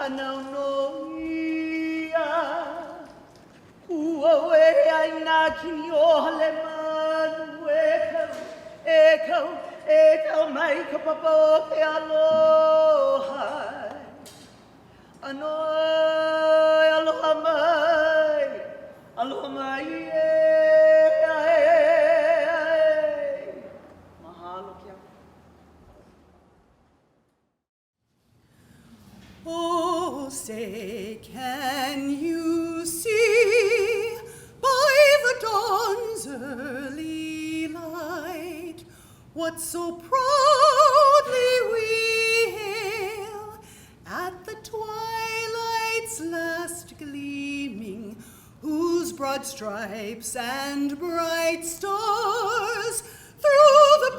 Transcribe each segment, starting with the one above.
anaunoia. Ua we aina kini o hale manu e kau mai ka papa o ke aloha. Anoi, aloha mai e. Mahalo kia. Oh, say, can you see by the dawn's early light what so proudly we hail at the twilight's last gleaming, whose broad stripes and bright stars through the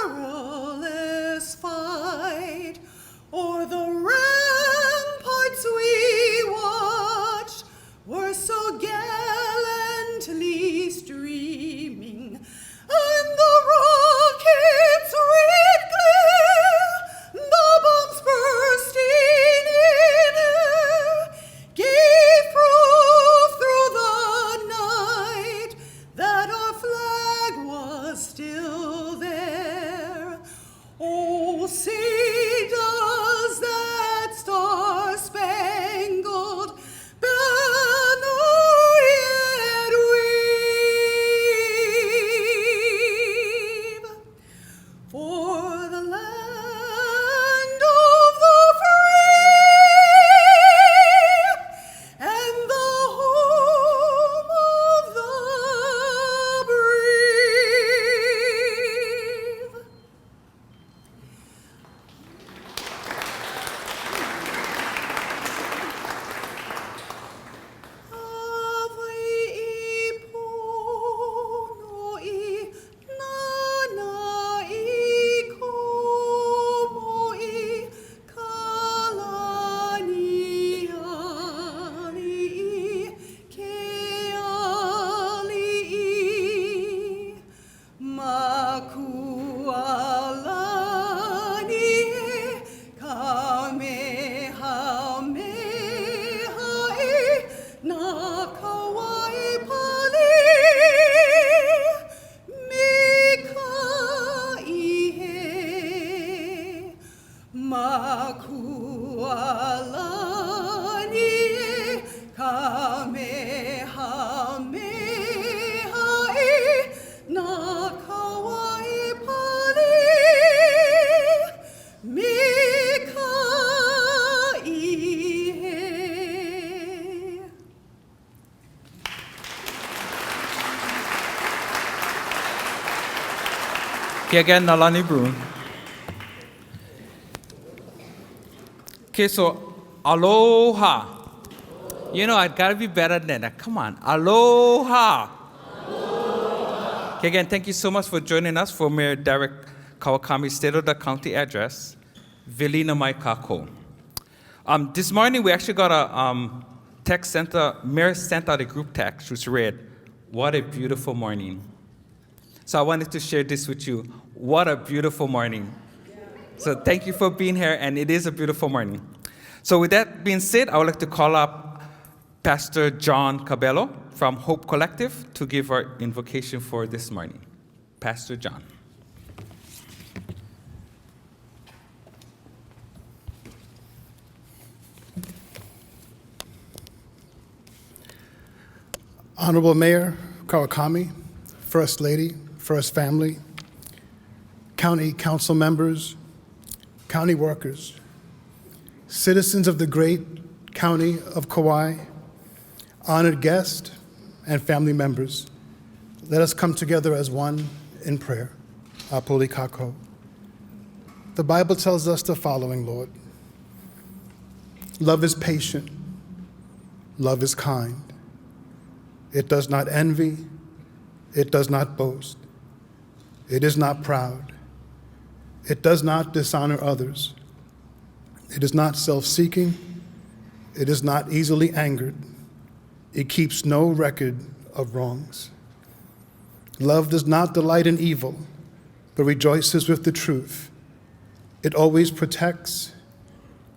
perilous fight o'er the ramparts we watched were so gallantly streaming, and the rockets' red glare, the bombs bursting in air, gave proof through the night that our flag was still there. Oh, say does that star-spangled banner yet wave for the land of the free and the home of the brave. Kia again, Nalani Bruin. Okay, so aloha. You know, I gotta be better than that. Come on, aloha. Okay, again, thank you so much for joining us for Mayor Derek Kawakami's State of the County address, Vilina Mai Kako. This morning, we actually got a text center, Mayor sent out a group text which read, "What a beautiful morning." So I wanted to share this with you. What a beautiful morning. So thank you for being here, and it is a beautiful morning. So with that being said, I would like to call up Pastor John Cabello from Hope Collective to give our invocation for this morning. Pastor John. Honorable Mayor Kawakami, First Lady, First Family, County Council members, county workers, citizens of the great County of Kauai, honored guests, and family members, let us come together as one in prayer. Apoli Kako. The Bible tells us the following, Lord. Love is patient. Love is kind. It does not envy. It does not boast. It is not proud. It does not dishonor others. It is not self-seeking. It is not easily angered. It keeps no record of wrongs. Love does not delight in evil, but rejoices with the truth. It always protects,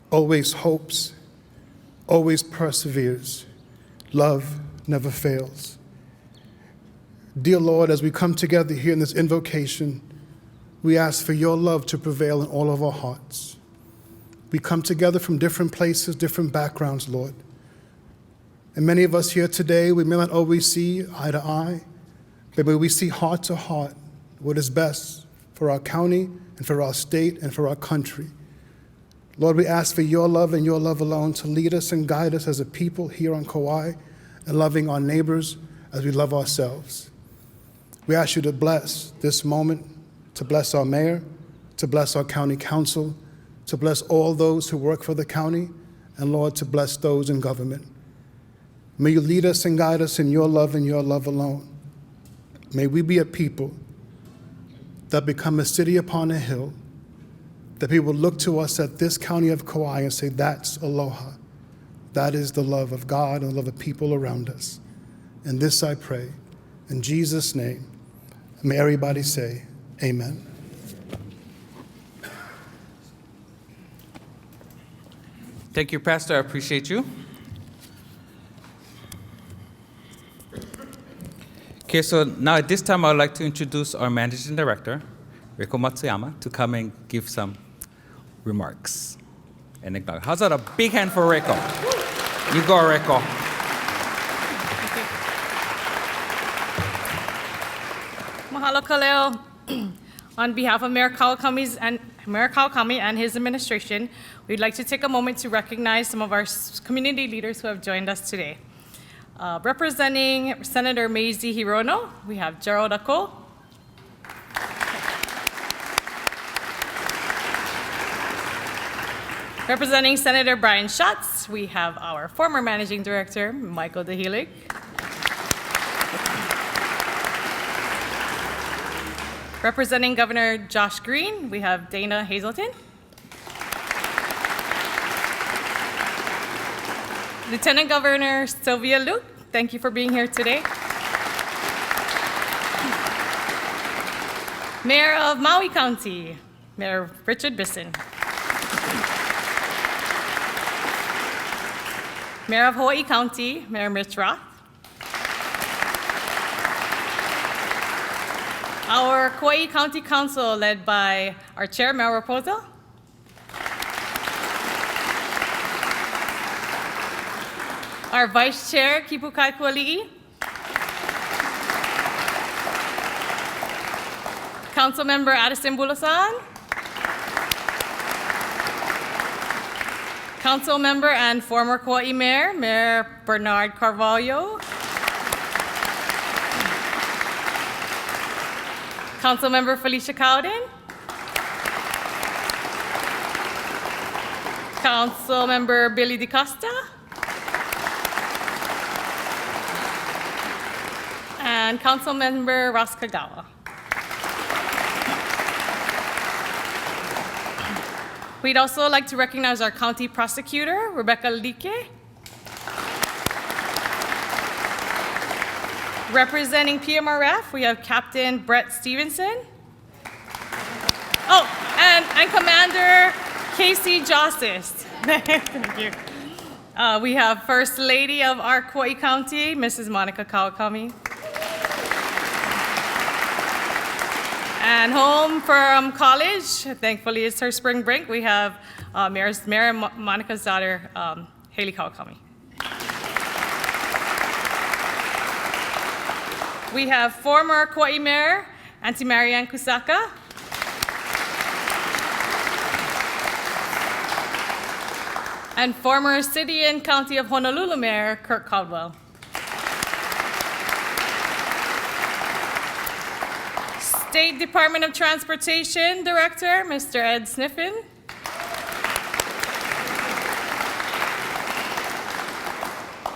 always hopes, always perseveres. Love never fails. Dear Lord, as we come together here in this invocation, we ask for your love to prevail in all of our hearts. We come together from different places, different backgrounds, Lord. And many of us here today, we may not always see eye to eye, but may we see heart to heart what is best for our county and for our state and for our country. Lord, we ask for your love and your love alone to lead us and guide us as a people here on Kauai and loving our neighbors as we love ourselves. We ask you to bless this moment, to bless our mayor, to bless our county council, to bless all those who work for the county, and Lord, to bless those in government. May you lead us and guide us in your love and your love alone. May we be a people that become a city upon a hill, that people look to us at this county of Kauai and say, that's aloha. That is the love of God and the love of people around us. And this I pray, in Jesus' name. May everybody say, amen. Thank you, Pastor. I appreciate you. Okay, so now at this time, I would like to introduce our Managing Director, Reiko Matsuyama, to come and give some remarks. And how's that? A big hand for Reiko. You go, Reiko. Mahalo kaleo. On behalf of Mayor Kawakami and his administration, we'd like to take a moment to recognize some of our community leaders who have joined us today. Representing Senator Maisie Hirono, we have Gerald Ako. Representing Senator Brian Schatz, we have our former Managing Director, Michael DeHelig. Representing Governor Josh Green, we have Dana Hazelton. Lieutenant Governor Sylvia Luke, thank you for being here today. Mayor of Maui County, Mayor Richard Bisson. Mayor of Hawaii County, Mayor Mitch Roth. Our Kauai County Council, led by our Chair, Mel Raposa. Our Vice Chair, Kipukai Kuali'i. Councilmember Addison Bulasan. Councilmember and former Kauai Mayor, Mayor Bernard Carvalho. Councilmember Felicia Cowden. Councilmember Billy DeCosta. And Councilmember Ross Kagawa. We'd also like to recognize our county prosecutor, Rebecca Like. Representing PMRF, we have Captain Brett Stevenson. Oh, and Commander Casey Jossist. Thank you. We have First Lady of our Kauai County, Mrs. Monica Kawakami. And home from college, thankfully it's her spring break, we have Mayor Monica's daughter, Haley Kawakami. We have former Kauai Mayor, Auntie Marianne Kusaka. And former City and County of Honolulu Mayor, Kirk Caldwell. State Department of Transportation Director, Mr. Ed Sniffen.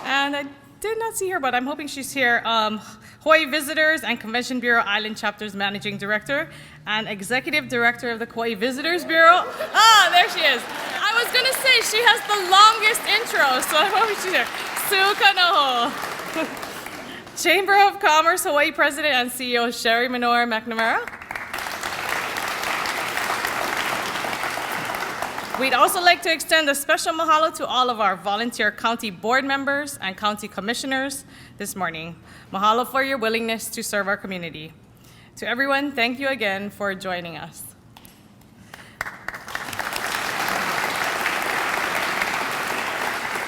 And I did not see her, but I'm hoping she's here. Hawaii Visitors and Convention Bureau Island Chapter's Managing Director and Executive Director of the Kauai Visitors Bureau. Ah, there she is. I was gonna say she has the longest intro, so I'm hoping she's here. Sue Kanoho. Chamber of Commerce Hawaii President and CEO Sherry Minoru McNamara. We'd also like to extend a special mahalo to all of our volunteer county board members and county commissioners this morning. Mahalo for your willingness to serve our community. To everyone, thank you again for joining us.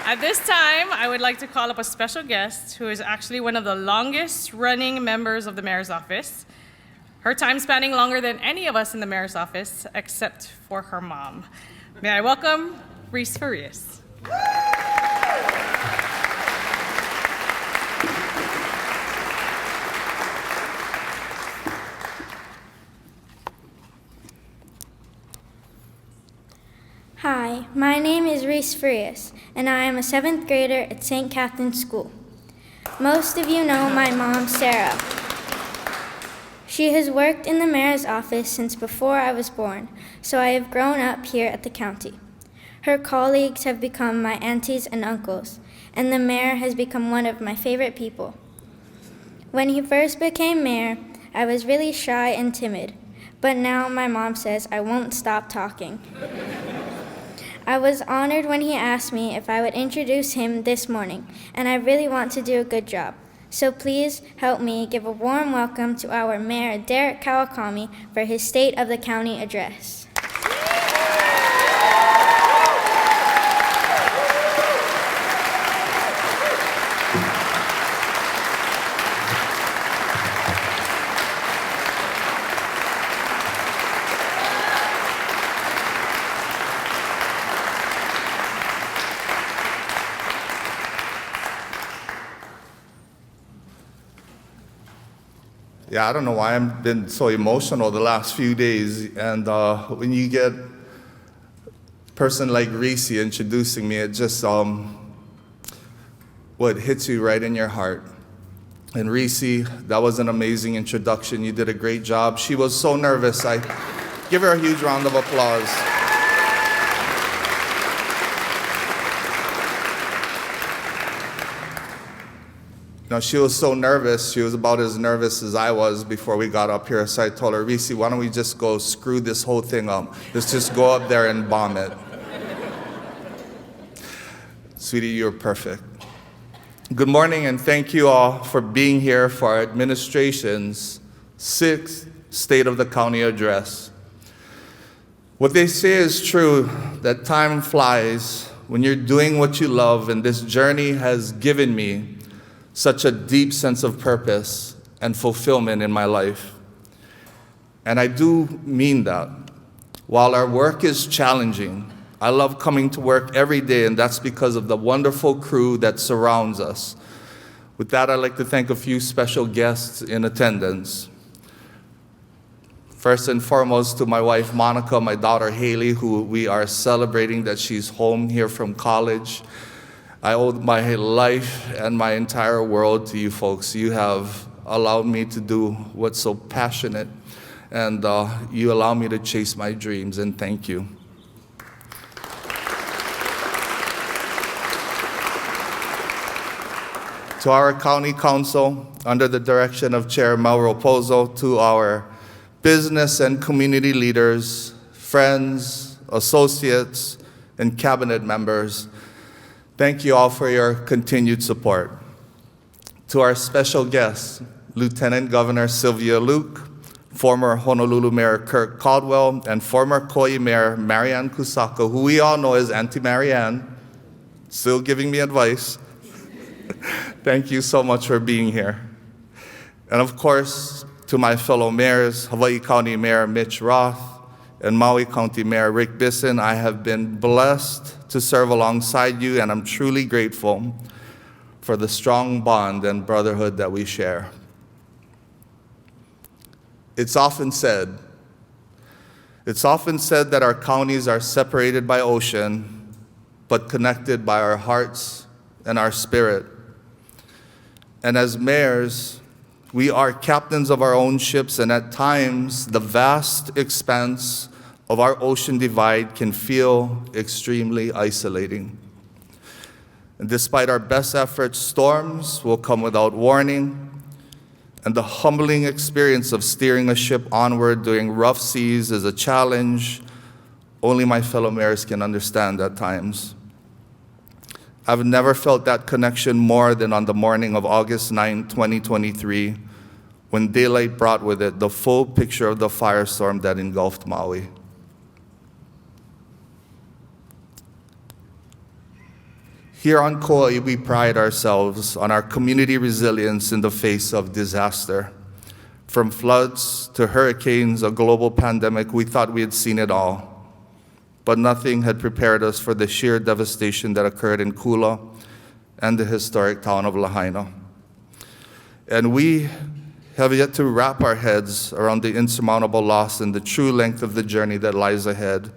At this time, I would like to call up a special guest who is actually one of the longest running members of the mayor's office. Her time spanning longer than any of us in the mayor's office, except for her mom. May I welcome Reese Farias. Hi, my name is Reese Frias, and I am a 7th grader at St. Catherine's School. Most of you know my mom, Sarah. She has worked in the mayor's office since before I was born, so I have grown up here at the county. Her colleagues have become my aunties and uncles, and the mayor has become one of my favorite people. When he first became mayor, I was really shy and timid, but now my mom says I won't stop talking. I was honored when he asked me if I would introduce him this morning, and I really want to do a good job. So please help me give a warm welcome to our Mayor, Derek Kawakami, for his State of the County address. Yeah, I don't know why I've been so emotional the last few days. And when you get a person like Reese introducing me, it just hits you right in your heart. And Reese, that was an amazing introduction. You did a great job. She was so nervous. I give her a huge round of applause. You know, she was so nervous. She was about as nervous as I was before we got up here. So I told her, Reese, why don't we just go screw this whole thing up? Let's just go up there and bomb it. Sweetie, you're perfect. Good morning, and thank you all for being here for our administration's 6th State of the County address. What they say is true, that time flies when you're doing what you love, and this journey has given me such a deep sense of purpose and fulfillment in my life. And I do mean that. While our work is challenging, I love coming to work every day, and that's because of the wonderful crew that surrounds us. With that, I'd like to thank a few special guests in attendance. First and foremost, to my wife, Monica, my daughter, Haley, who we are celebrating that she's home here from college. I owe my life and my entire world to you folks. You have allowed me to do what's so passionate, and you allow me to chase my dreams, and thank you. To our county council, under the direction of Chair Mauro Pozo, to our business and community leaders, friends, associates, and cabinet members, thank you all for your continued support. To our special guests, Lieutenant Governor Sylvia Luke, former Honolulu Mayor Kirk Caldwell, and former Kauai Mayor Marianne Kusaka, who we all know as Auntie Marianne, still giving me advice. Thank you so much for being here. And of course, to my fellow mayors, Hawaii County Mayor Mitch Roth and Maui County Mayor Rick Bisson, I have been blessed to serve alongside you, and I'm truly grateful for the strong bond and brotherhood that we share. It's often said that our counties are separated by ocean, but connected by our hearts and our spirit. And as mayors, we are captains of our own ships, and at times, the vast expanse of our ocean divide can feel extremely isolating. And despite our best efforts, storms will come without warning, and the humbling experience of steering a ship onward during rough seas is a challenge only my fellow mayors can understand at times. I've never felt that connection more than on the morning of August 9, 2023, when daylight brought with it the full picture of the firestorm that engulfed Maui. Here on Kauai, we pride ourselves on our community resilience in the face of disaster. From floods to hurricanes, a global pandemic, we thought we had seen it all. But nothing had prepared us for the sheer devastation that occurred in Kula and the historic town of Lahaina. And we have yet to wrap our heads around the insurmountable loss and the true length of the journey that lies ahead.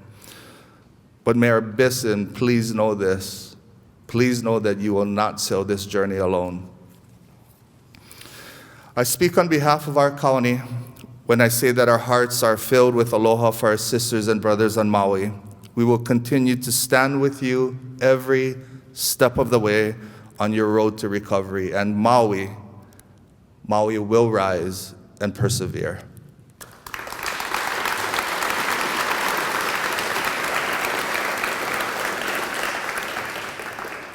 But Mayor Bisson, please know this. Please know that you will not sail this journey alone. I speak on behalf of our county when I say that our hearts are filled with aloha for our sisters and brothers on Maui. We will continue to stand with you every step of the way on your road to recovery. And Maui will rise and persevere.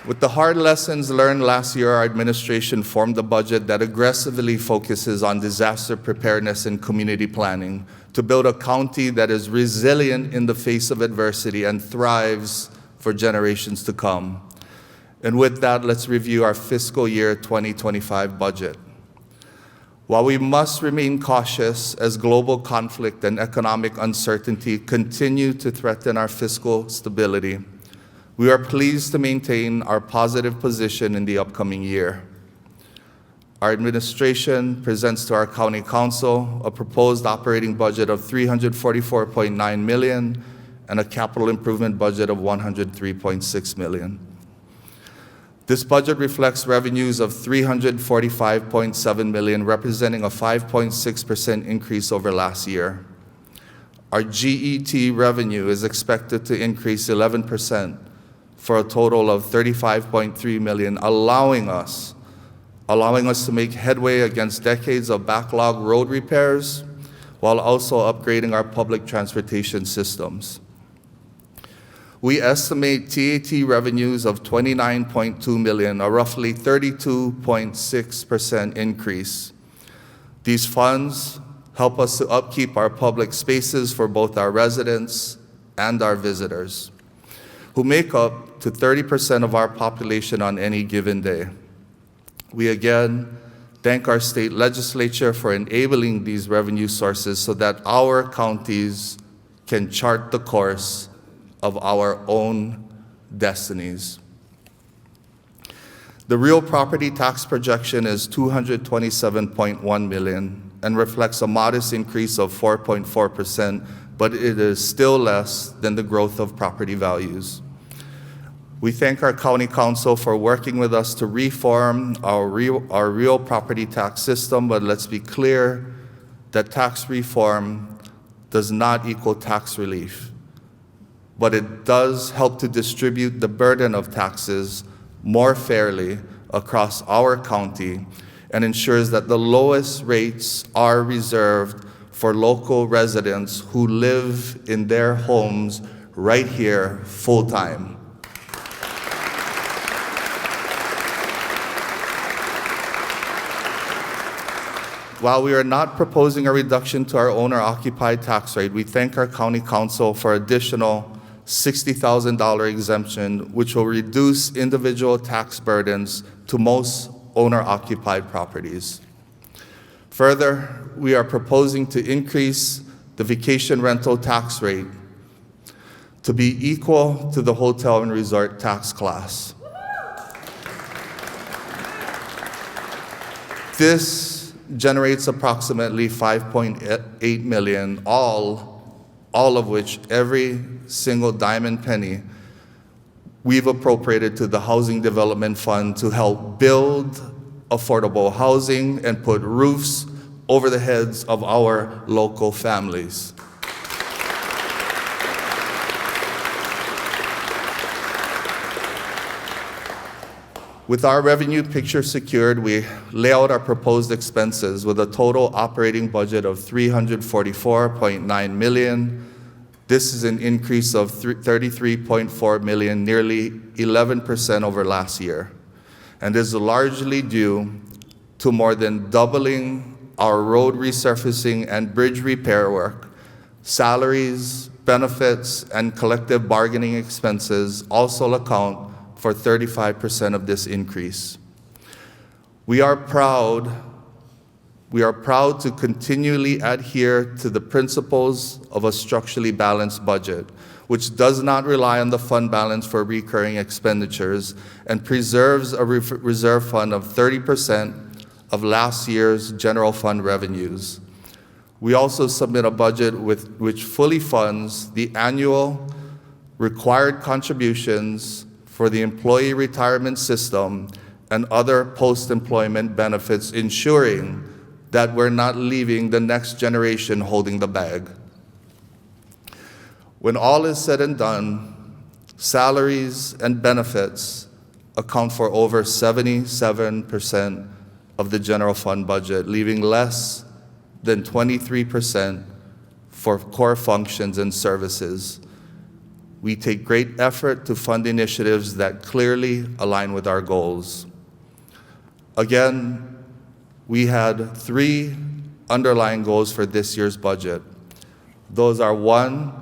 With the hard lessons learned last year, our administration formed a budget that aggressively focuses on disaster preparedness and community planning to build a county that is resilient in the face of adversity and thrives for generations to come. And with that, let's review our fiscal year 2025 budget. While we must remain cautious as global conflict and economic uncertainty continue to threaten our fiscal stability, we are pleased to maintain our positive position in the upcoming year. Our administration presents to our County Council a proposed operating budget of $344.9 million and a capital improvement budget of $103.6 million. This budget reflects revenues of $345.7 million, representing a 5.6% increase over last year. Our GET revenue is expected to increase 11%, for a total of $35.3 million, allowing us to make headway against decades of backlog road repairs while also upgrading our public transportation systems. We estimate TAT revenues of $29.2 million, a roughly 32.6% increase. These funds help us to upkeep our public spaces for both our residents and our visitors, who make up to 30% of our population on any given day. We again thank our state legislature for enabling these revenue sources so that our counties can chart the course of our own destinies. The real property tax projection is $227.1 million and reflects a modest increase of 4.4%, but it is still less than the growth of property values. We thank our County Council for working with us to reform our real property tax system, but let's be clear that tax reform does not equal tax relief, but it does help to distribute the burden of taxes more fairly across our county and ensures that the lowest rates are reserved for local residents who live in their homes right here full-time. While we are not proposing a reduction to our owner-occupied tax rate, we thank our County Council for additional $60,000 exemption, which will reduce individual tax burdens to most owner-occupied properties. Further, we are proposing to increase the vacation rental tax rate to be equal to the hotel and resort tax class. This generates approximately $5.8 million, all of which, every single dime and penny, we've appropriated to the Housing Development Fund to help build affordable housing and put roofs over the heads of our local families. With our revenue picture secured, we lay out our proposed expenses with a total operating budget of $344.9 million This is an increase of 33.4 million, nearly 11% over last year, and is largely due to more than doubling our road resurfacing and bridge repair work. Salaries, benefits, and collective bargaining expenses also account for 35% of this increase. We are proud to continually adhere to the principles of a structurally balanced budget, which does not rely on the fund balance for recurring expenditures and preserves a reserve fund of 30% of last year's general fund revenues. We also submit a budget which fully funds the annual required contributions for the employee retirement system and other post-employment benefits, ensuring that we're not leaving the next generation holding the bag. When all is said and done, salaries and benefits account for over 77% of the general fund budget, leaving less than 23% for core functions and services. We take great effort to fund initiatives that clearly align with our goals. Again, we had 3 underlying goals for this year's budget. Those are: 1,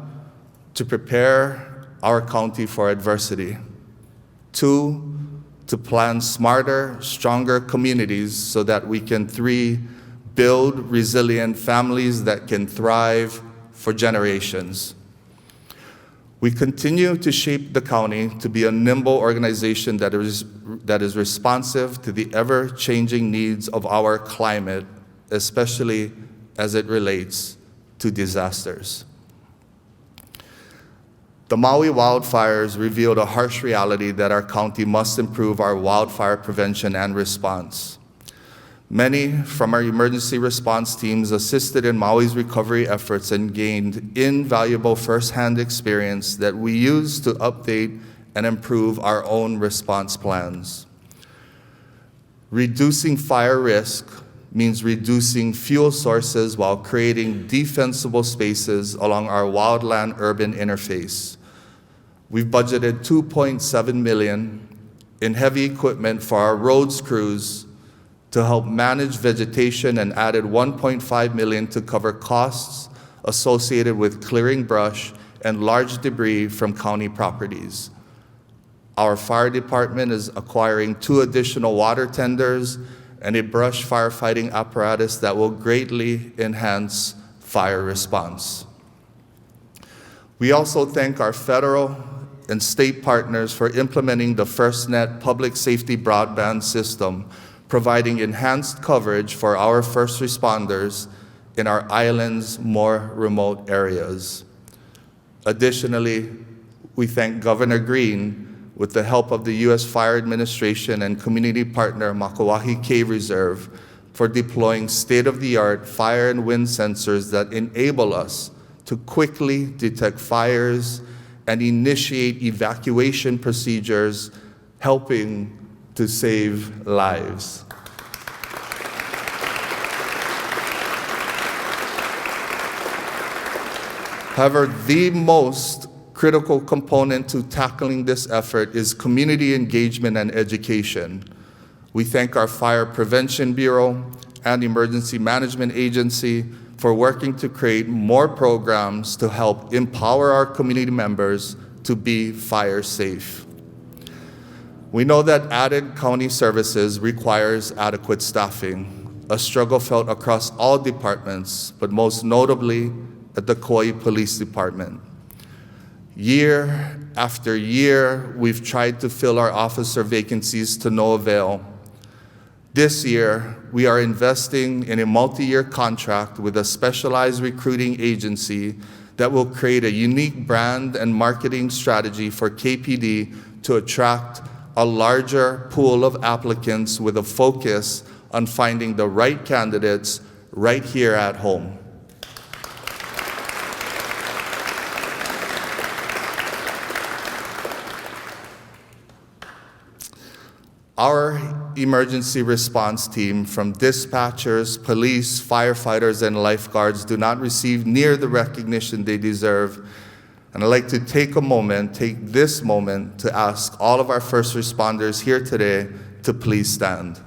to prepare our county for adversity; 2, to plan smarter, stronger communities so that we can, 3, build resilient families that can thrive for generations. We continue to shape the county to be a nimble organization that is responsive to the ever-changing needs of our climate, especially as it relates to disasters. The Maui wildfires revealed a harsh reality that our county must improve our wildfire prevention and response. Many from our emergency response teams assisted in Maui's recovery efforts and gained invaluable firsthand experience that we use to update and improve our own response plans. Reducing fire risk means reducing fuel sources while creating defensible spaces along our wildland-urban interface. We've budgeted $2.7 million in heavy equipment for our roads crews to help manage vegetation and added $1.5 million to cover costs associated with clearing brush and large debris from county properties. Our fire department is acquiring 2 additional water tenders and a brush firefighting apparatus that will greatly enhance fire response. We also thank our federal and state partners for implementing the FirstNet public safety broadband system, providing enhanced coverage for our first responders in our island's more remote areas. Additionally, we thank Governor Green, with the help of the U.S. Fire Administration and community partner Makauwahi Cave Reserve, for deploying state-of-the-art fire and wind sensors that enable us to quickly detect fires and initiate evacuation procedures, helping to save lives. However, the most critical component to tackling this effort is community engagement and education. We thank our Fire Prevention Bureau and Emergency Management Agency for working to create more programs to help empower our community members to be fire safe. We know that added county services requires adequate staffing, a struggle felt across all departments, but most notably at the Kauai Police Department. Year after year, we've tried to fill our officer vacancies to no avail. This year, we are investing in a multi-year contract with a specialized recruiting agency that will create a unique brand and marketing strategy for KPD to attract a larger pool of applicants with a focus on finding the right candidates right here at home. Our emergency response team, from dispatchers, police, firefighters, and lifeguards, do not receive near the recognition they deserve, And I'd like to take this moment to ask all of our first responders here today to please stand.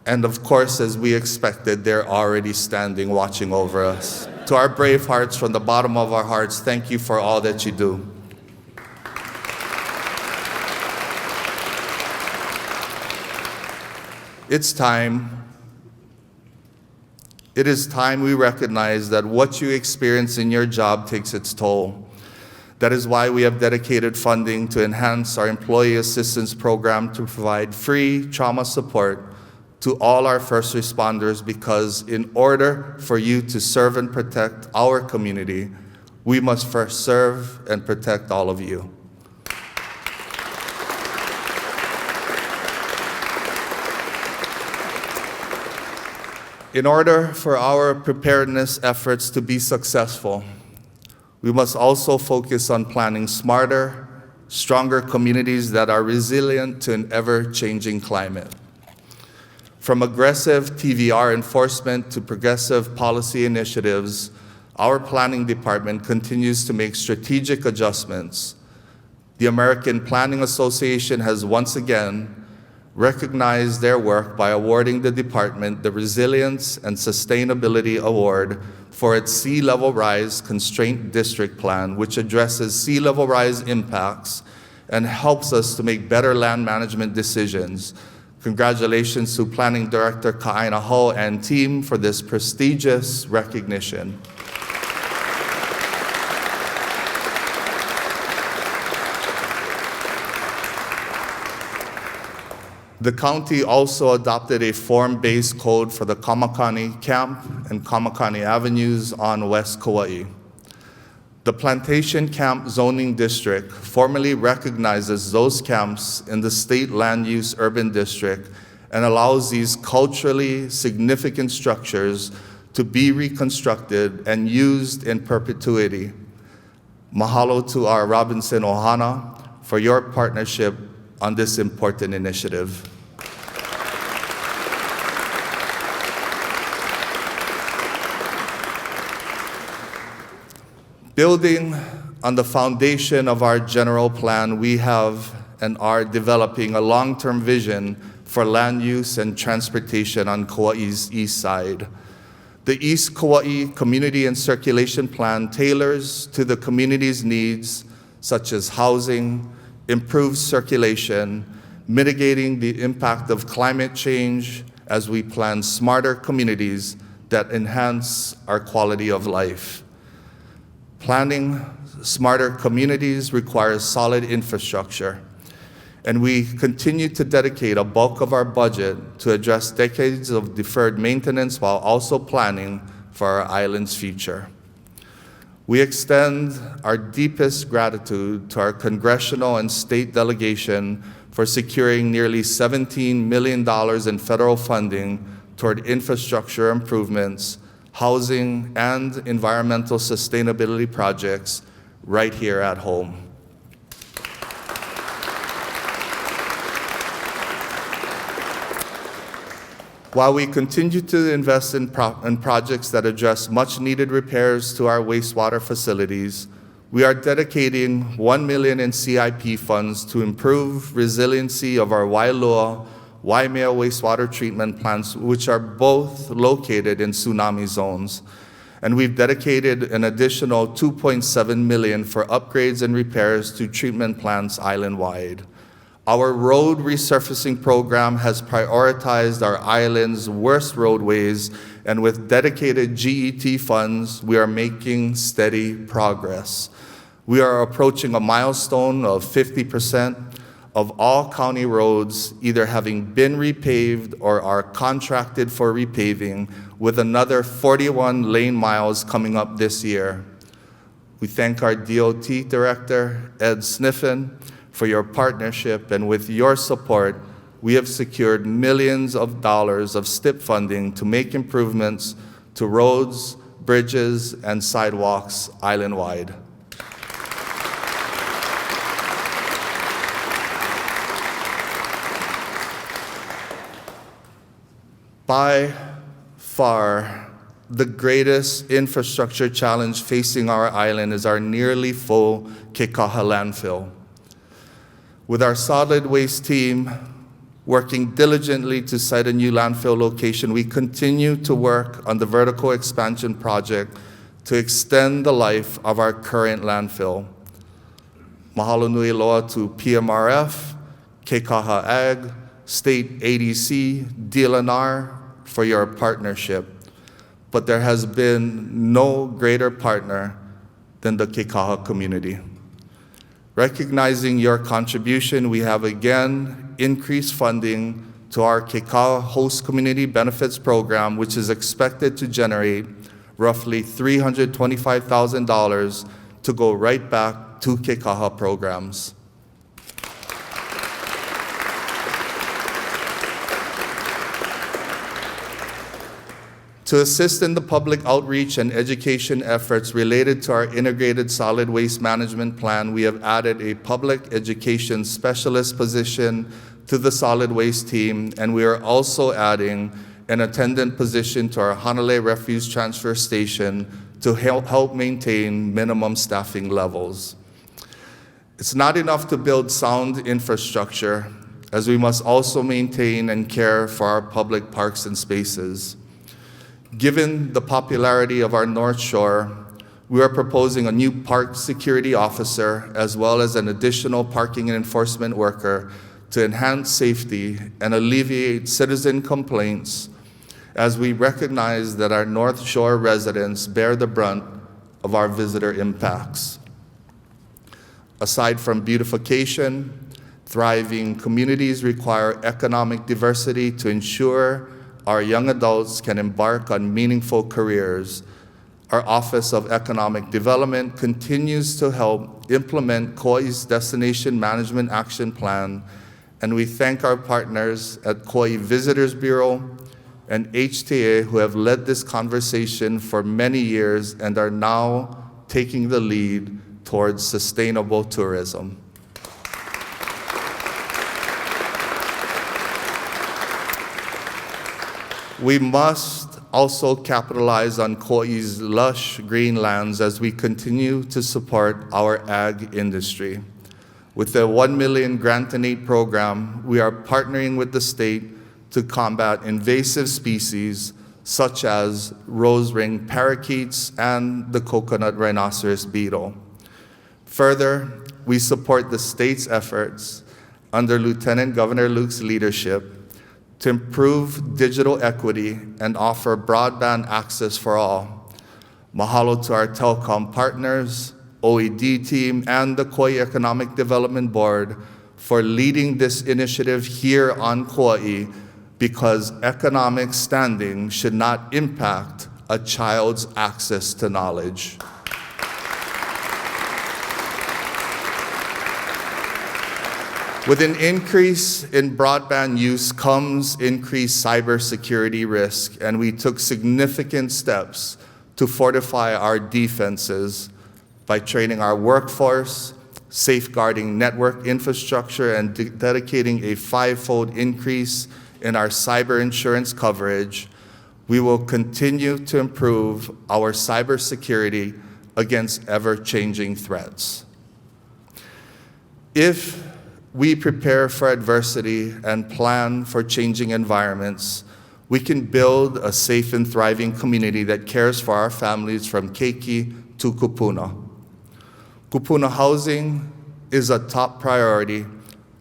And of course, as we expected, they're already standing, watching over us. To our brave hearts, from the bottom of our hearts, thank you for all that you do. It is time we recognize that what you experience in your job takes its toll. That is why we have dedicated funding to enhance our employee assistance program to provide free trauma support to all our first responders, because in order for you to serve and protect our community, we must first serve and protect all of you. In order for our preparedness efforts to be successful, we must also focus on planning smarter, stronger communities that are resilient to an ever-changing climate. From aggressive TVR enforcement to progressive policy initiatives, our planning department continues to make strategic adjustments. The American Planning Association has once again recognized their work by awarding the department the Resilience and Sustainability Award for its Sea Level Rise Constraint District Plan, which addresses sea level rise impacts and helps us to make better land management decisions. Congratulations to Planning Director Ka'aina Ho and team for this prestigious recognition. The county also adopted a form-based code for the Kawakami Camp and Kawakami Avenues on West Kauai. The Plantation Camp Zoning District formally recognizes those camps in the State Land Use Urban District and allows these culturally significant structures to be reconstructed and used in perpetuity. Mahalo to our Robinson Ohana for your partnership on this important initiative. Building on the foundation of our general plan, we have and are developing a long-term vision for land use and transportation on Kauai's east side. The East Kauai Community and Circulation Plan tailors to the community's needs, such as housing, improved circulation, mitigating the impact of climate change as we plan smarter communities that enhance our quality of life. Planning smarter communities requires solid infrastructure, and we continue to dedicate a bulk of our budget to address decades of deferred maintenance while also planning for our island's future. We extend our deepest gratitude to our congressional and state delegation for securing nearly $17 million in federal funding toward infrastructure improvements, housing, and environmental sustainability projects right here at home. While we continue to invest in projects that address much-needed repairs to our wastewater facilities, we are dedicating $1 million in CIP funds to improve resiliency of our Wailua, Waimea wastewater treatment plants, which are both located in tsunami zones. And we've dedicated an additional $2.7 million for upgrades and repairs to treatment plants island-wide. Our road resurfacing program has prioritized our island's worst roadways, and with dedicated GET funds, we are making steady progress. We are approaching a milestone of 50% of all county roads either having been repaved or are contracted for repaving, with another 41 lane miles coming up this year. We thank our DOT Director, Ed Sniffen, for your partnership, and with your support, we have secured millions of dollars of STIP funding to make improvements to roads, bridges, and sidewalks island-wide. By far, the greatest infrastructure challenge facing our island is our nearly full Kekaha landfill. With our solid waste team working diligently to site a new landfill location, we continue to work on the vertical expansion project to extend the life of our current landfill. Mahalo nui loa to PMRF, Kekaha Ag, State ADC, DLNR for your partnership. But there has been no greater partner than the Kekaha community. Recognizing your contribution, we have again increased funding to our Kekaha Host Community Benefits Program, which is expected to generate roughly $325,000 to go right back to Kekaha programs. To assist in the public outreach and education efforts related to our integrated solid waste management plan, we have added a public education specialist position to the solid waste team, and we are also adding an attendant position to our Hanalei Refuse Transfer Station to help maintain minimum staffing levels. It's not enough to build sound infrastructure, as we must also maintain and care for our public parks and spaces. Given the popularity of our North Shore, we are proposing a new park security officer as well as an additional parking and enforcement worker to enhance safety and alleviate citizen complaints, as we recognize that our North Shore residents bear the brunt of our visitor impacts. Aside from beautification, thriving communities require economic diversity to ensure our young adults can embark on meaningful careers. Our Office of Economic Development continues to help implement Kauai's Destination Management Action Plan, and we thank our partners at Kauai Visitors Bureau and HTA who have led this conversation for many years and are now taking the lead towards sustainable tourism. We must also capitalize on Kauai's lush green lands as we continue to support our ag industry. With the 1 million Grant and Aid program, we are partnering with the state to combat invasive species such as rose ring parakeets and the coconut rhinoceros beetle. Further, we support the state's efforts under Lieutenant Governor Luke's leadership to improve digital equity and offer broadband access for all. Mahalo to our telecom partners, OED team, and the Kauai Economic Development Board for leading this initiative here on Kauai, because economic standing should not impact a child's access to knowledge. With an increase in broadband use comes increased cybersecurity risk, and we took significant steps to fortify our defenses by training our workforce, safeguarding network infrastructure, and dedicating a 5-fold increase in our cyber insurance coverage. We will continue to improve our cybersecurity against ever-changing threats. If we prepare for adversity and plan for changing environments, we can build a safe and thriving community that cares for our families from Keiki to Kupuna. Kupuna housing is a top priority,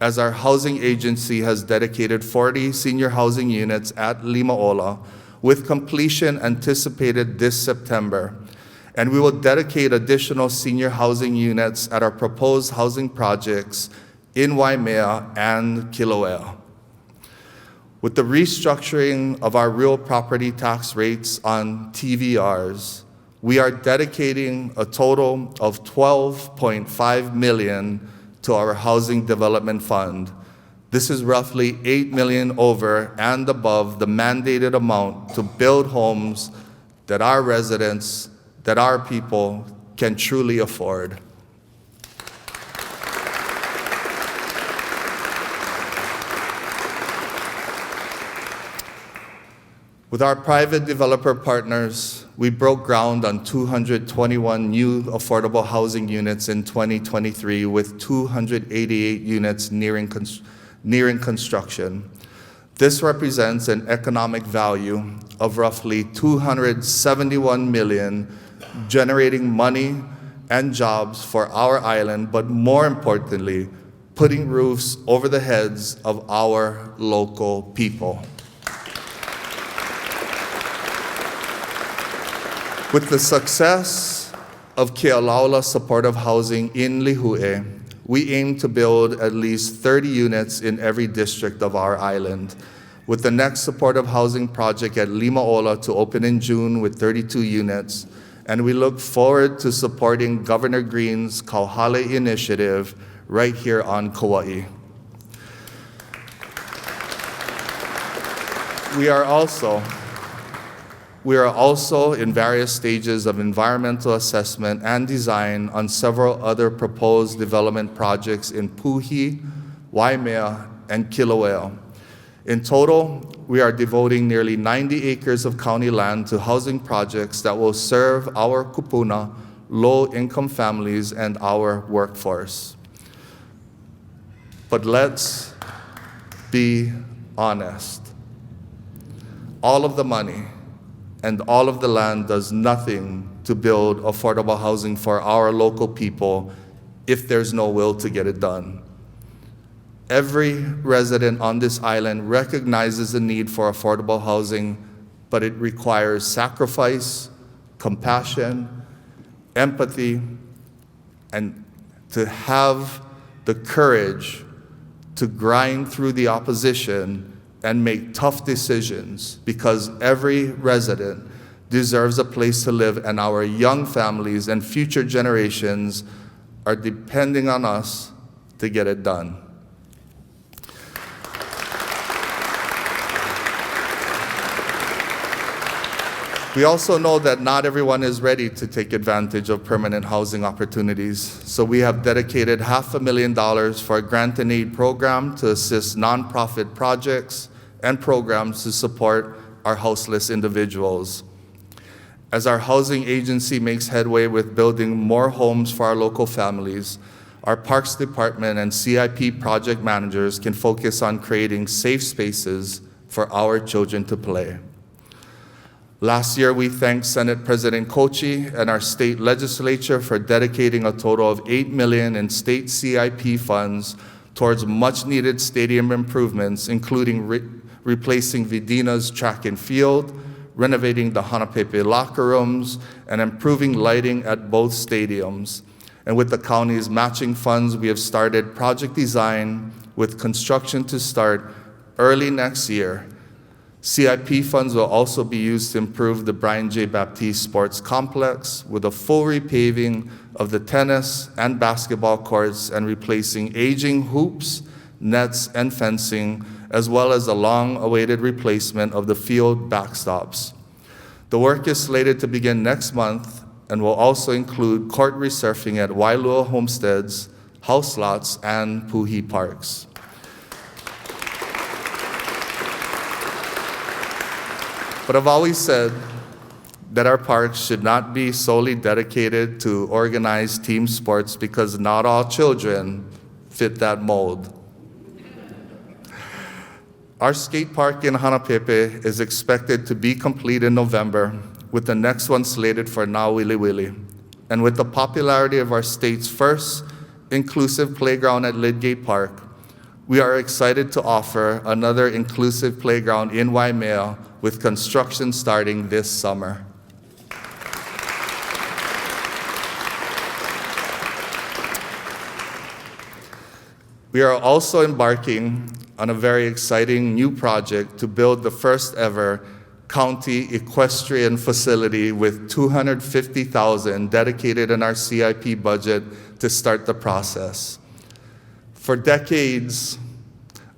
as our housing agency has dedicated 40 senior housing units at Limaola, with completion anticipated this September. And we will dedicate additional senior housing units at our proposed housing projects in Waimea and Kilauea. With the restructuring of our real property tax rates on TVRs, we are dedicating a total of $12.5 million to our Housing Development Fund. This is roughly $8 million over and above the mandated amount to build homes that our residents, that our people can truly afford. With our private developer partners, we broke ground on 221 new affordable housing units in 2023, with 288 units nearing construction. This represents an economic value of roughly $271 million, generating money and jobs for our island, but more importantly, putting roofs over the heads of our local people. With the success of Kealaula supportive housing in Lihue, we aim to build at least 30 units in every district of our island, with the next supportive housing project at Limaola to open in June with 32 units, and we look forward to supporting Governor Green's Kauhale initiative right here on Kauai. We are also in various stages of environmental assessment and design on several other proposed development projects in Puhi, Waimea, and Kilauea. In total, we are devoting nearly 90 acres of county land to housing projects that will serve our kupuna, low-income families, and our workforce. But let's be honest. All of the money and all of the land does nothing to build affordable housing for our local people if there's no will to get it done. Every resident on this island recognizes the need for affordable housing, but it requires sacrifice, compassion, empathy, and to have the courage to grind through the opposition and make tough decisions, because every resident deserves a place to live, and our young families and future generations are depending on us to get it done. We also know that not everyone is ready to take advantage of permanent housing opportunities, so we have dedicated $500,000 for a grant and aid program to assist nonprofit projects and programs to support our houseless individuals. As our housing agency makes headway with building more homes for our local families, our Parks Department and CIP project managers can focus on creating safe spaces for our children to play. Last year, we thanked Senate President Kochi and our state legislature for dedicating a total of $8 million in state CIP funds towards much-needed stadium improvements, including replacing Vidina's track and field, renovating the Hanapepe locker rooms, and improving lighting at both stadiums. And with the county's matching funds, we have started project design with construction to start early next year. CIP funds will also be used to improve the Brian J. Baptiste Sports Complex with a full repaving of the tennis and basketball courts and replacing aging hoops, nets, and fencing, as well as a long-awaited replacement of the field backstops. The work is slated to begin next month and will also include court resurfing at Wailua Homesteads, house lots, and Puhi Parks. But I've always said that our parks should not be solely dedicated to organized team sports, because not all children fit that mold. Our skate park in Hanapepe is expected to be complete in November, with the next one slated for Nauwiliwili. And with the popularity of our state's first inclusive playground at Lidgate Park, we are excited to offer another inclusive playground in Waimea, with construction starting this summer. We are also embarking on a very exciting new project to build the first ever county equestrian facility with $250,000 dedicated in our CIP budget to start the process. For decades,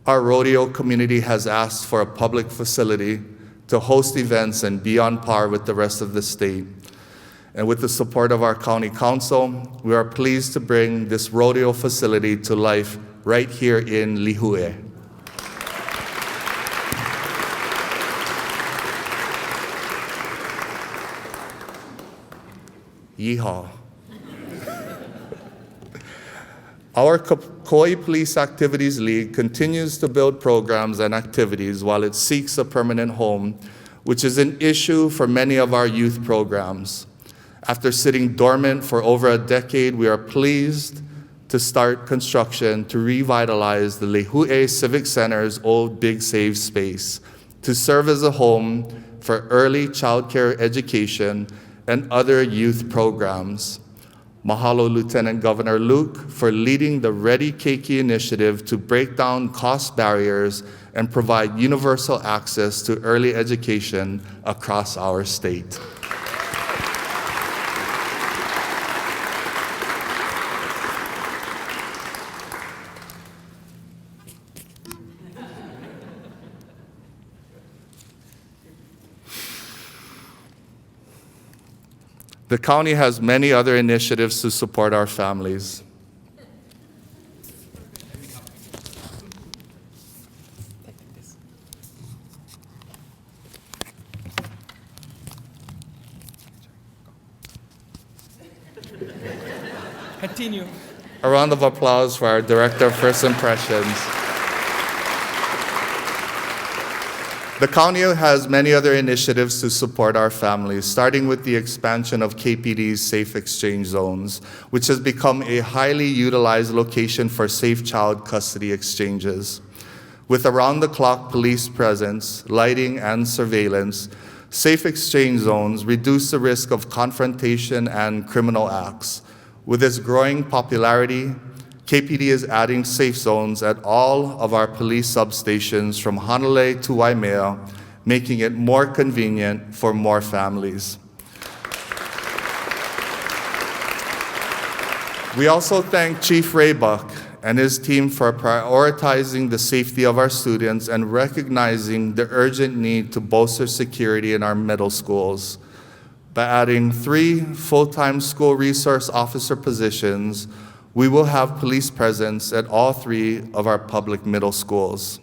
our rodeo community has asked for a public facility to host events and be on par with the rest of the state. And with the support of our county council, we are pleased to bring this rodeo facility to life right here in Lihue. Yeehaw. Our Kauai Police Activities League continues to build programs and activities while it seeks a permanent home, which is an issue for many of our youth programs. After sitting dormant for over a decade, we are pleased to start construction to revitalize the Lehue Civic Center's old Big Save space to serve as a home for early child care education and other youth programs. Mahalo, Lieutenant Governor Luke, for leading the Ready Keiki initiative to break down cost barriers and provide universal access to early education across our state. The county has many other initiatives to support our families. Continue. A round of applause for our Director of First Impressions. The county has many other initiatives to support our families, starting with the expansion of KPD's Safe Exchange Zones, which has become a highly utilized location for safe child custody exchanges. With around-the-clock police presence, lighting, and surveillance, Safe Exchange Zones reduce the risk of confrontation and criminal acts. With its growing popularity, KPD is adding safe zones at all of our police substations from Hanalei to Waimea, making it more convenient for more families. We also thank Chief Raybuck and his team for prioritizing the safety of our students and recognizing the urgent need to bolster security in our middle schools. By adding 3 full-time school resource officer positions, we will have police presence at all 3 of our public middle schools.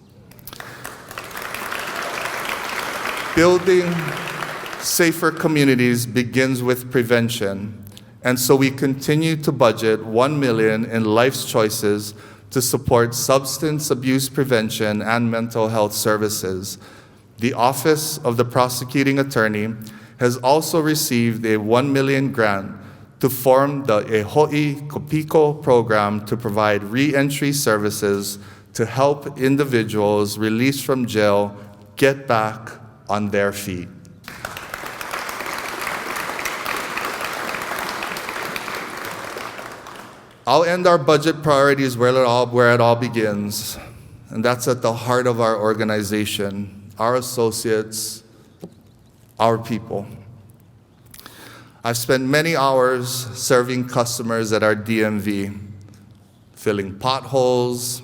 Building safer communities begins with prevention, and so we continue to budget $1 million in Life's Choices to support substance abuse prevention and mental health services. The Office of the Prosecuting Attorney has also received a $1 million grant to form the Ehoi Kopiko program to provide re-entry services to help individuals released from jail get back on their feet. I'll end our budget priorities where it all begins, and that's at the heart of our organization, our associates, our people. I've spent many hours serving customers at our DMV, filling potholes,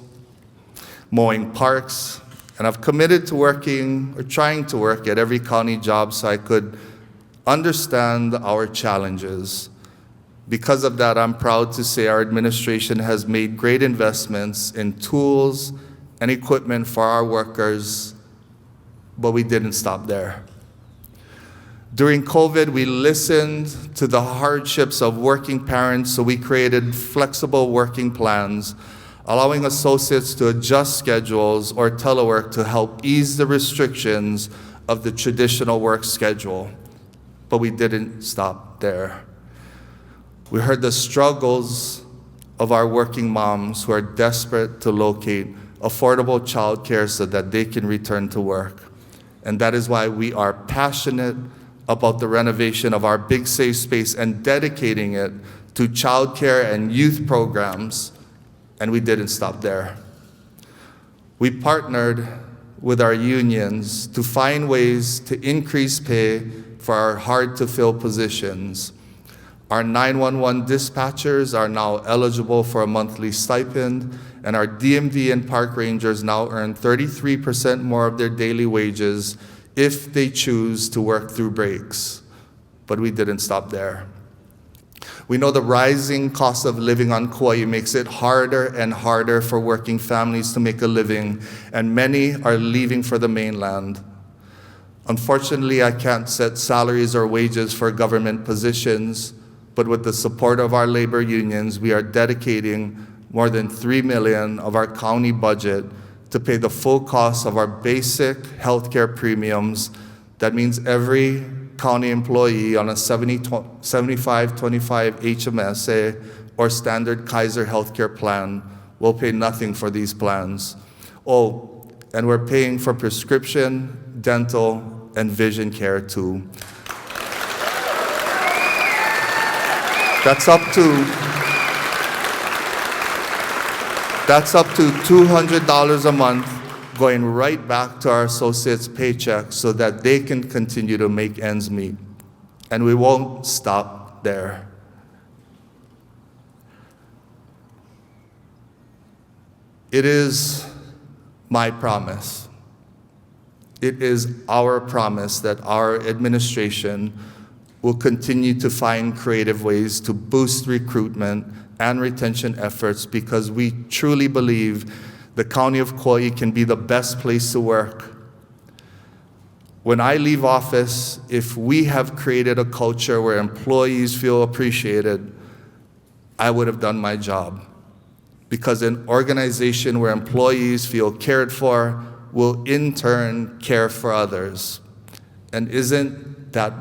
mowing parks, and I've committed to working or trying to work at every county job so I could understand our challenges. Because of that, I'm proud to say our administration has made great investments in tools and equipment for our workers, but we didn't stop there. During COVID, we listened to the hardships of working parents, so we created flexible working plans, allowing associates to adjust schedules or telework to help ease the restrictions of the traditional work schedule. But we didn't stop there. We heard the struggles of our working moms who are desperate to locate affordable childcare so that they can return to work. And that is why we are passionate about the renovation of our Big Safe Space and dedicating it to childcare and youth programs, and we didn't stop there. We partnered with our unions to find ways to increase pay for our hard-to-fill positions. Our 911 dispatchers are now eligible for a monthly stipend, and our DMV and park rangers now earn 33% more of their daily wages if they choose to work through breaks. But we didn't stop there. We know the rising cost of living on Kauai makes it harder and harder for working families to make a living, and many are leaving for the mainland. Unfortunately, I can't set salaries or wages for government positions, but with the support of our labor unions, we are dedicating more than $3 million of our county budget to pay the full cost of our basic healthcare premiums. That means every county employee on a 75-25 HMSA or standard Kaiser healthcare plan will pay nothing for these plans. Oh, and we're paying for prescription, dental, and vision care too. That's up to $200 a month going right back to our associates' paychecks so that they can continue to make ends meet. And we won't stop there. It is my promise. It is our promise that our administration will continue to find creative ways to boost recruitment and retention efforts, because we truly believe the County of Kauai can be the best place to work. When I leave office, if we have created a culture where employees feel appreciated, I would have done my job. Because an organization where employees feel cared for will in turn care for others. And isn't that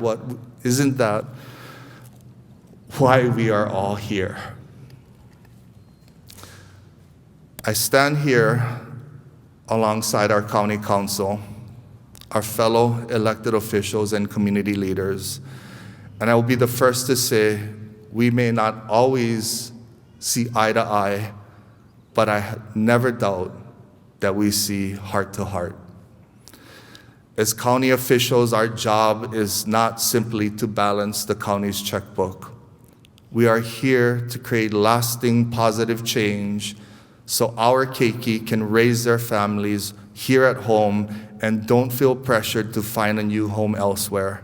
why we are all here? I stand here alongside our county council, our fellow elected officials and community leaders, and I will be the first to say we may not always see eye to eye, but I never doubt that we see heart to heart. As county officials, our job is not simply to balance the county's checkbook. We are here to create lasting positive change so our keiki can raise their families here at home and don't feel pressured to find a new home elsewhere.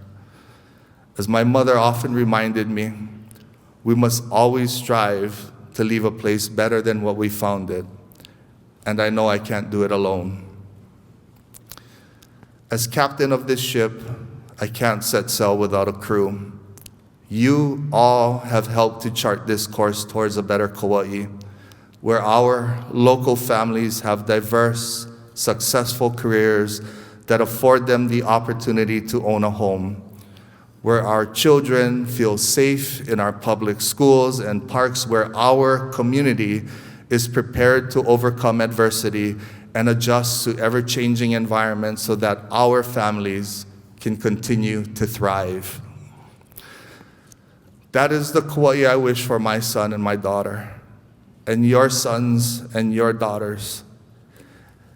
As my mother often reminded me, we must always strive to leave a place better than what we found it. And I know I can't do it alone. As captain of this ship, I can't set sail without a crew. You all have helped to chart this course towards a better Kauai, where our local families have diverse, successful careers that afford them the opportunity to own a home, where our children feel safe in our public schools and parks, where our community is prepared to overcome adversity and adjust to ever-changing environments so that our families can continue to thrive. That is the Kauai I wish for my son and my daughter, and your sons and your daughters.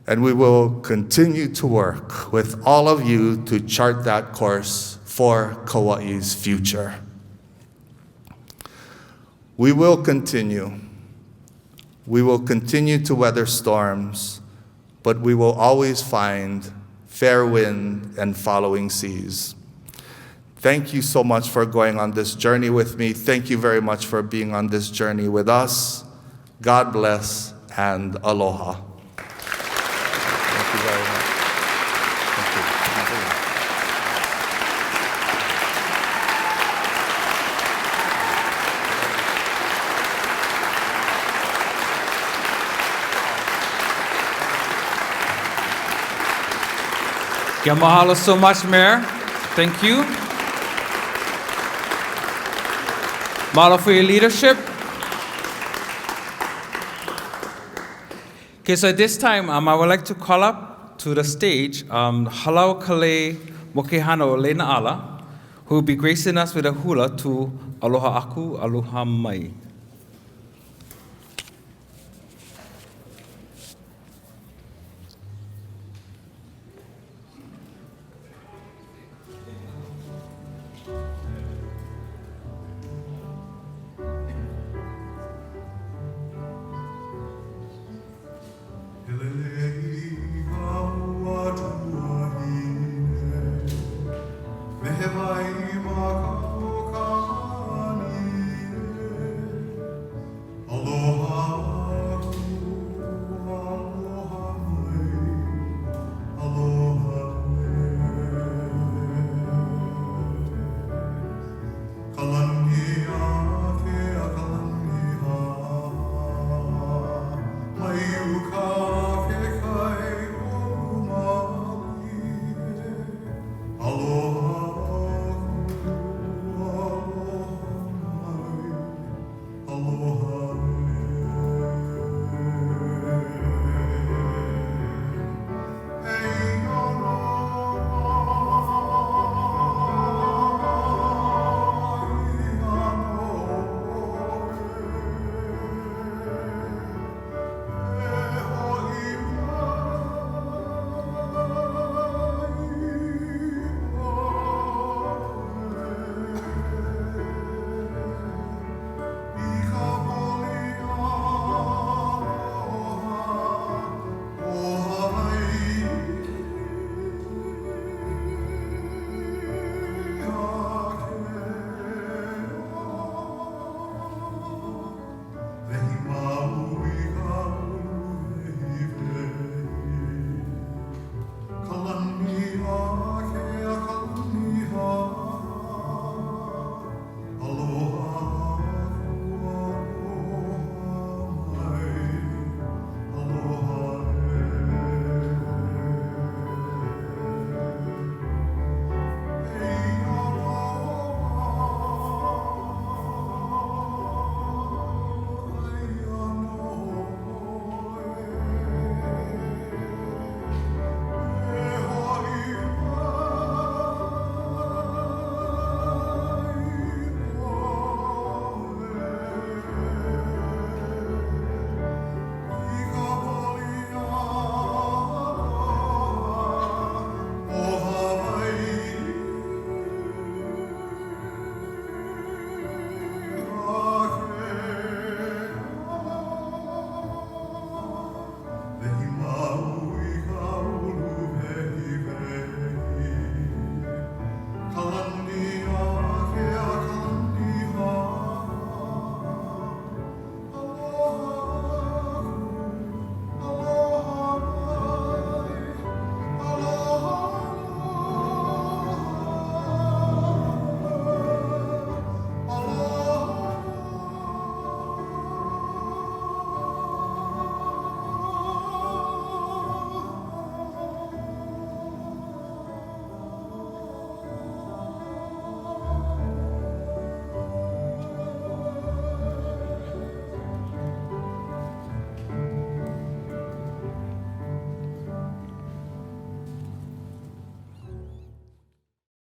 And we will continue to work with all of you to chart that course for Kauai's future. We will continue. We will continue to weather storms, but we will always find fair wind and following seas. Thank you so much for going on this journey with me. Thank you very much for being on this journey with us. God bless and aloha. Thank you very much. Kia mahalo so much, Mayor. Thank you. Mahalo for your leadership. Okay, so at this time, I would like to call up to the stage Halau Kale Mokehano Lena Ala, who will be gracing us with a hula to Aloha Aku, Aloha Mai.